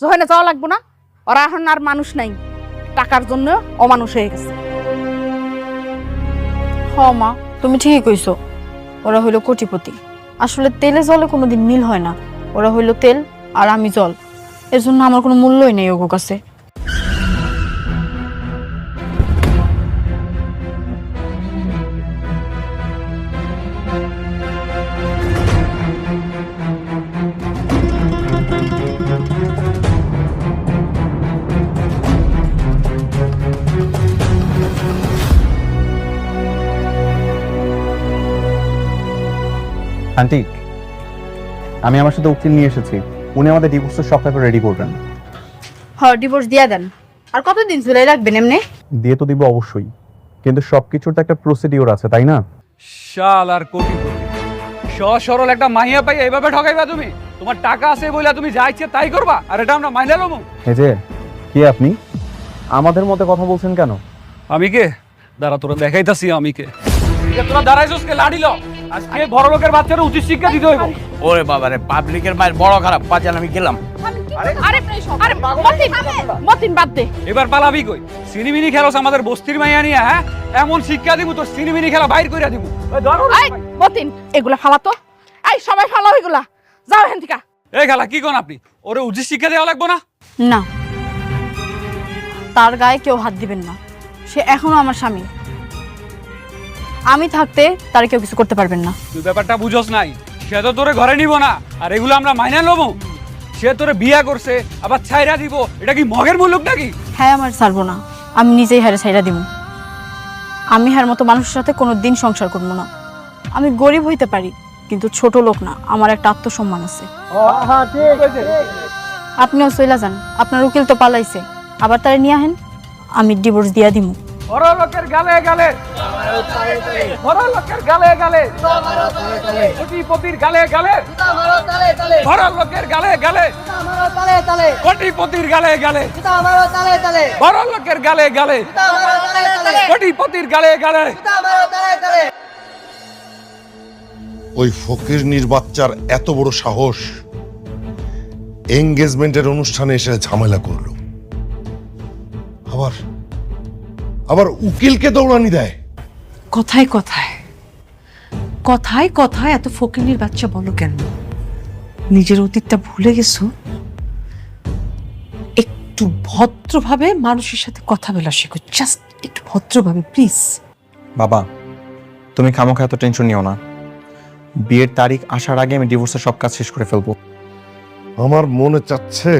জহনে যাওয়া লাগবো না, ওরা এখন আর মানুষ নাই, টাকার জন্য অমানুষ হয়ে গেছে। হ মা, তুমি ঠিকই কইছো, ওরা হইল কোটিপতি। আসলে তেলে জলে কোনোদিন মিল হয় না, ওরা হইল তেল আর আমি জল, এর জন্য আমার কোনো মূল্যই নেই ওগো কাছে। আন্টি, আমি আমার সাথে উকিল নিয়ে এসেছি, উনি আমাদের ডিভোর্সের সব পেপার রেডি করবেন। ডিভোর্স দিয়া দেন। আর কতদিন ঝুলাই রাখবেন এমনি? দিয়ে তো দিব অবশ্যই, কিন্তু সবকিছুর তো একটা প্রসিডিওর আছে, তাই না? শাল আর কোটি সরল একটা মাইয়া পাই এইভাবে ঠকাইবা তুমি? তোমার টাকা আছে বলে তুমি যা ইচ্ছে তাই করবা, আর এটা আমরা মাইনা লমু? এই যে কে আপনি, আমাদের মতে কথা বলছেন কেন? আমি কে? দাঁড়া, তোরা দেখাইতাছি আমি কে। তোরা দাঁড়াইছস কে? লাড়ি ল। আজকে বড় লোকের বাচ্চারা উচিত শিক্ষা দিতে হইব। ওরে বাবা রে, পাবলিকের মায়ের বড় খারাপ, বাজান আমি গেলাম। আরে আরে মতিন বাদ দে। এবার পালাবি কই? সিনিমিনি খেলোস আমাদের বস্তির মাইয়া নিয়া, হ্যাঁ? এমন শিক্ষা দিব তোর সিনিমিনি খেলা বাইর কইরা দিব। এই মতিন, এগুলা ফালাতো। এই সবাই ফালাও এগুলা, যাও এখান থেকে। এই খেলা কি কোন আপনি? ওরে উচিত শিক্ষা দেওয়া লাগবো না? না, তার গায়ে কেউ হাত দিবেন না, সে এখনো আমার স্বামী। আমি থাকতে তার কেউ কিছু করতে পারবেন না। তুই ব্যাপারটা বুঝোস নাই, সে তো তোরে ঘরে নিব না, আর এগুলো আমরা মাইনা লমু। সে তোরে বিয়া করছে আবার ছাইরা দিব, এটা কি মগের মুলুক নাকি? হ্যাঁ, আমার ছাড়বো না, আমি নিজেই হারে ছাইরা দিব। আমি হার মতো মানুষের সাথে কোনো দিন সংসার করবো না। আমি গরিব হইতে পারি, কিন্তু ছোট লোক না, আমার একটা আত্মসম্মান আছে। আপনিও চইলা যান, আপনার উকিল তো পালাইছে, আবার তারা নিয়ে আহেন, আমি ডিভোর্স দিয়া দিব। বড় লোকের গালে গালে, বড় লোকের গালে গালে, কোটিপতির গালে গালে, বড় লোকের গালে গালে, কোটিপতির গালে গালে, বড় লোকের গালে গালে, কোটিপতির গালে গালে। ওই ফকিরনির বাচ্চার এত বড় সাহস, এঙ্গেজমেন্টের অনুষ্ঠানে এসে ঝামেলা করলো, আবার আবার উকিলকে দৌড়ানি দেয়। কথায় কথায় কথায় কথায় এত ফকিনীর বাচ্চা বলো কেন? নিজের অতীতটা ভুলে গেছো? একটু ভদ্রভাবে মানুষের সাথে কথা বলা শেখো, জাস্ট একটু ভদ্রভাবে প্লিজ। বাবা, তুমি খামোখা এত টেনশন নিও না, বিয়ের তারিখ আসার আগে আমি ডিভোর্সের সব কাজ শেষ করে ফেলবো। আমার মনে চাচ্ছে